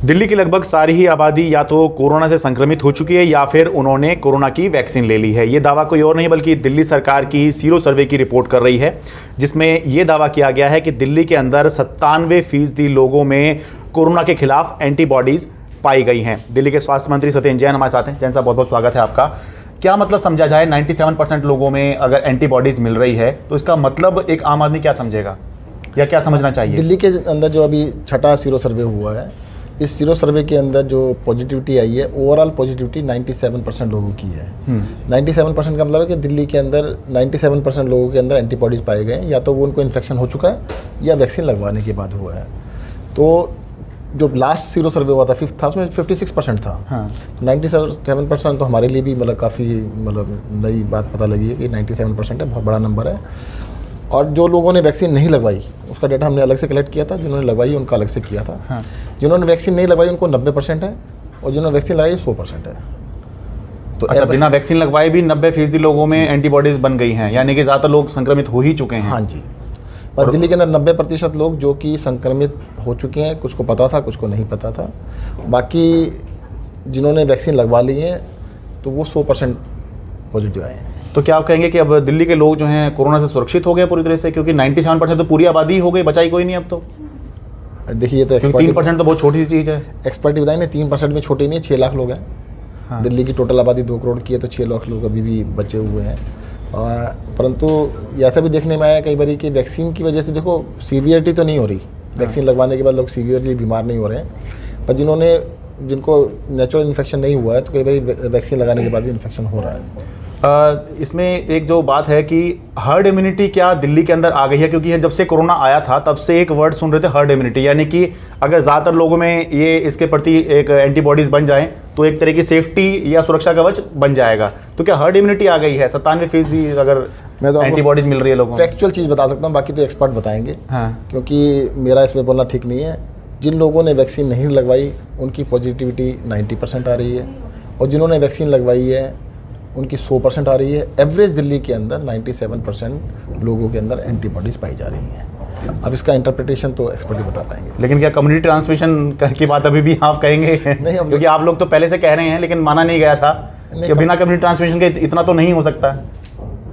दिल्ली की लगभग सारी ही आबादी या तो कोरोना से संक्रमित हो चुकी है या फिर उन्होंने कोरोना की वैक्सीन ले ली है। ये दावा कोई और नहीं बल्कि दिल्ली सरकार की सीरो सर्वे की रिपोर्ट कर रही है, जिसमें यह दावा किया गया है कि दिल्ली के अंदर 97% लोगों में कोरोना के खिलाफ एंटीबॉडीज पाई गई हैं। दिल्ली के स्वास्थ्य मंत्री सत्येंद्र जैन हमारे साथ हैं। जैन साहब, बहुत बहुत स्वागत है आपका। क्या मतलब समझा जाए 97% लोगों में अगर एंटीबॉडीज मिल रही है तो इसका मतलब एक आम आदमी क्या समझेगा या क्या समझना चाहिए? दिल्ली के अंदर जो अभी छठा सीरो सर्वे हुआ है, इस सीरो सर्वे के अंदर जो पॉजिटिविटी आई है, ओवरऑल पॉजिटिविटी 97% लोगों की है। 97% का मतलब है कि दिल्ली के अंदर 97% लोगों के अंदर एंटीबॉडीज़ पाए गए हैं, या तो वो उनको इन्फेक्शन हो चुका है या वैक्सीन लगवाने के बाद हुआ है। तो जो लास्ट सीरो सर्वे हुआ था 5th था, उसमें 56% था। हाँ। 97% तो हमारे लिए भी मतलब काफ़ी नई बात पता लगी है कि 97% है, बहुत बड़ा नंबर है। और जो लोगों ने वैक्सीन नहीं लगवाई उसका डाटा हमने अलग से कलेक्ट किया था, जिन्होंने लगवाई उनका अलग से किया था। हाँ। जिन्होंने वैक्सीन नहीं लगवाई उनको 90% है और जिन्होंने वैक्सीन लगाई 100% है। तो अच्छा, बिना वैक्सीन लगवाए भी 90% लोगों में एंटीबॉडीज बन गई हैं, यानी कि ज़्यादातर लोग संक्रमित हो ही चुके हैं। हाँ जी, पर दिल्ली के अंदर 90% लोग जो कि संक्रमित हो चुके हैं, कुछ को पता था कुछ को नहीं पता था। बाकी जिन्होंने वैक्सीन लगवा ली है तो वो 100% पॉजिटिव आए हैं। तो क्या आप कहेंगे कि अब दिल्ली के लोग जो हैं कोरोना से सुरक्षित हो गए पूरी तरह से, क्योंकि 97% तो पूरी आबादी हो गई, बचाई कोई नहीं अब तो? देखिए, ये तो 3% तो बहुत छोटी सी चीज़ है। एक्सपर्ट बताए ना, 3% में छोटी नहीं है, 6 लाख लोग हैं। हाँ। दिल्ली की टोटल आबादी 2 करोड़ की है, तो 6 लाख लोग अभी भी बचे हुए हैं। परंतु ऐसा भी देखने में आया कई बार कि वैक्सीन की वजह से देखो सीवियरिटी तो नहीं हो रही। वैक्सीन लगवाने के बाद लोग सीवियरली बीमार नहीं हो रहे हैं, पर जिनको नेचुरल इन्फेक्शन नहीं हुआ है तो कई बार वैक्सीन लगाने के बाद भी इन्फेक्शन हो रहा है। इसमें एक जो बात है कि हर्ड इम्यूनिटी क्या दिल्ली के अंदर आ गई है? क्योंकि जब से कोरोना आया था तब से एक वर्ड सुन रहे थे, हर्ड इम्यूनिटी, यानी कि अगर ज़्यादातर लोगों में ये इसके प्रति एक एंटीबॉडीज़ बन जाएं तो एक तरह की सेफ्टी या सुरक्षा कवच बन जाएगा। तो क्या हर्ड इम्यूनिटी आ गई है 97% अगर एंटीबॉडीज़ मिल रही है लोगों को? फैक्चुअल चीज़ बता सकता हूँ, बाकी तो एक्सपर्ट बताएंगे। हाँ। क्योंकि मेरा इसमें बोलना ठीक नहीं है। जिन लोगों ने वैक्सीन नहीं लगवाई उनकी पॉजिटिविटी 90% आ रही है और जिन्होंने वैक्सीन लगवाई है उनकी 100% आ रही है। एवरेज दिल्ली के अंदर 97% लोगों के अंदर एंटीबॉडीज़ पाई जा रही हैं। अब इसका इंटरप्रिटेशन तो एक्सपर्ट ही बता पाएंगे। लेकिन क्या कम्युनिटी ट्रांसमिशन की बात अभी भी आप कहेंगे? नहीं, क्योंकि आप लोग तो पहले से कह रहे हैं लेकिन माना नहीं गया था कि बिना कम्युनिटी ट्रांसमिशन के इतना तो नहीं हो सकता।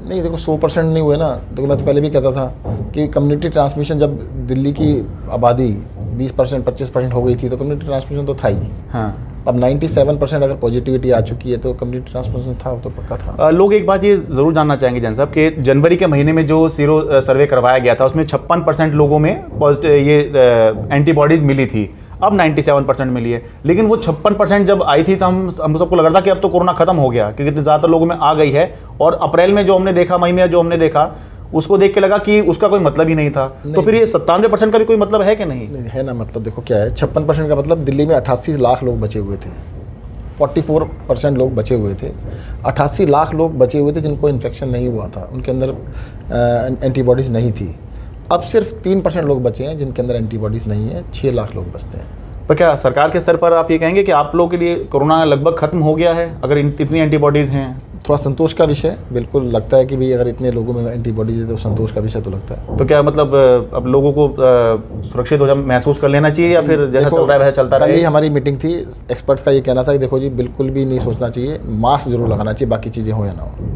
नहीं, देखो 100% नहीं हुए ना। देखो, मैं तो पहले भी कहता था कि कम्युनिटी ट्रांसमिशन जब दिल्ली की आबादी 20% 25% हो गई थी तो कम्युनिटी ट्रांसमिशन तो था ही। हाँ। अब 97% अगर पॉजिटिविटी आ चुकी है तो कम्युनिटी ट्रांसमिशन था, वो तो पक्का था। लोग एक बात ये ज़रूर जानना चाहेंगे जैन साहब कि जनवरी के महीने में जो सीरो सर्वे करवाया गया था उसमें 56% लोगों में ये एंटीबॉडीज़ मिली थी, अब 97% मिली है। लेकिन वो 56% जब आई थी तो हम सबको लग रहा था कि अब तो कोरोना खत्म हो गया, क्योंकि ज़्यादातर लोगों में आ गई है। और अप्रैल में जो हमने देखा, मई में जो हमने देखा, उसको देख के लगा कि उसका कोई मतलब ही नहीं था। तो फिर ये 97% का भी कोई मतलब है कि नहीं? है ना, मतलब देखो क्या है, 56% का मतलब दिल्ली में 88 लाख लोग बचे हुए थे, 44% लोग बचे हुए थे। 88 लाख लोग बचे हुए थे जिनको इन्फेक्शन नहीं हुआ था, उनके अंदर एंटीबॉडीज़ नहीं थी। अब सिर्फ 3% लोग बचे हैं जिनके अंदर एंटीबॉडीज़ नहीं है, 6 लाख लोग बचते हैं। पर क्या सरकार के स्तर पर आप ये कहेंगे कि आप लोगों के लिए कोरोना लगभग खत्म हो गया है अगर इतनी एंटीबॉडीज़ हैं? थोड़ा संतोष का विषय बिल्कुल लगता है कि भाई अगर इतने लोगों में एंटीबॉडीज है तो संतोष का विषय तो लगता है। तो क्या मतलब अब लोगों को सुरक्षित हो महसूस कर लेना चाहिए या फिर जैसा चल रहा है वैसा चलता रहे? कल ही हमारी मीटिंग थी, एक्सपर्ट्स का ये कहना था कि देखो जी, बिल्कुल भी नहीं सोचना चाहिए, मास्क जरूर लगाना चाहिए, बाकी चीज़ें हो या ना हो।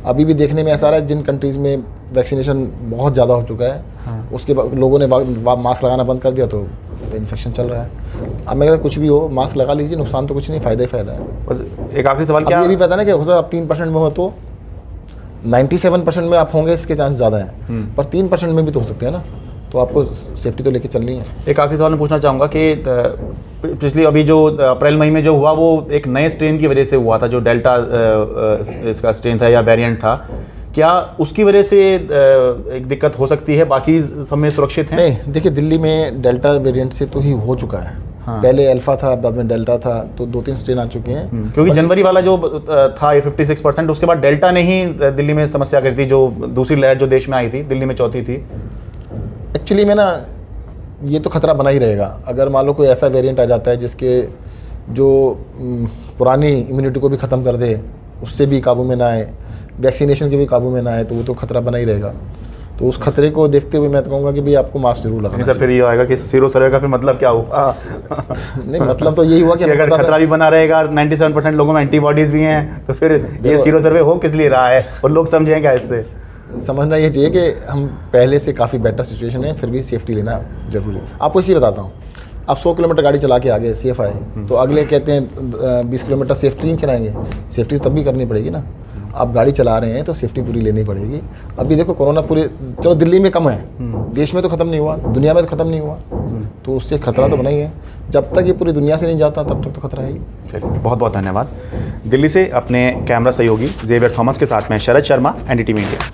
अभी भी देखने में ऐसा रहा है जिन कंट्रीज़ में वैक्सीनेशन बहुत ज़्यादा हो चुका है, हाँ, उसके बाद लोगों ने मास्क लगाना बंद कर दिया तो इन्फेक्शन चल रहा है। अब मैं कहता कुछ भी हो, मास्क लगा लीजिए, नुकसान तो कुछ नहीं, फ़ायदा ही फ़ायदा है। बस एक आखिरी सवाल, क्या ये भी पता ना कि हो सकता है आप 3% में हो तो 97% में आप होंगे, इसके चांस ज़्यादा हैं, पर 3% में भी तो हो सकते हैं ना, तो आपको सेफ्टी तो लेके चलनी है। एक आखिरी सवाल मैं पूछना चाहूँगा कि पिछली अभी जो अप्रैल मई में जो हुआ वो एक नए स्ट्रेन की वजह से हुआ था, जो डेल्टा इसका स्ट्रेन था या वेरिएंट था, क्या उसकी वजह से एक दिक्कत हो सकती है? बाकी सब में सुरक्षित हैं? नहीं, देखिए दिल्ली में डेल्टा वेरिएंट से तो ही हो चुका है। हाँ। पहले अल्फा था, बाद में डेल्टा था, तो 2-3 स्ट्रेन आ चुके हैं। क्योंकि जनवरी वाला जो था ये 56%, उसके बाद डेल्टा ने ही दिल्ली में समस्या करी थी, जो दूसरी लहर जो देश में आई थी, दिल्ली में चौथी थी। एक्चुअली में ना ये तो खतरा बना ही रहेगा। अगर मान लो कोई ऐसा वेरिएंट आ जाता है जिसके जो पुरानी इम्यूनिटी को भी ख़त्म कर दे, उससे भी काबू में ना आए, वैक्सीनेशन के भी काबू में ना आए, तो वो तो खतरा बना ही रहेगा। तो उस खतरे को देखते हुए मैं तो कहूँगा कि भाई आपको मास्क जरूर लगाना सर फिर ये आएगा कि सीरो सर्वे का फिर मतलब क्या हुआ? चाहिए। नहीं, मतलब तो यही हुआ कि कि हमें अगर पता था- खतरा भी बना रहेगा, 97% लोगों में एंटीबॉडीज भी हैं, तो फिर ये सीरो सर्वे हो किस लिए रहा है और लोग समझेंगे इससे? समझना ये चाहिए कि हम पहले से काफ़ी बेटर सिचुएशन है, फिर भी सेफ्टी लेना जरूरी है। आपको इसी बताता हूँ, आप 100 किलोमीटर गाड़ी चला के आगे सेफ आए, तो अगले कहते हैं 20 किलोमीटर सेफ्टी नहीं चलाएंगे। सेफ्टी तब भी करनी पड़ेगी ना। आप गाड़ी चला रहे हैं तो सेफ्टी पूरी लेनी पड़ेगी। अभी देखो कोरोना पूरे, चलो दिल्ली में कम है, देश में तो ख़त्म नहीं हुआ, दुनिया में तो ख़त्म नहीं हुआ, तो उससे खतरा तो बना ही है। जब तक ये पूरी दुनिया से नहीं जाता तब तक तो खतरा है ही। चलिए, बहुत बहुत धन्यवाद। दिल्ली से अपने कैमरा सहयोगी जेवियर थॉमस के साथ में शरद शर्मा, एनडीटीवी इंडिया।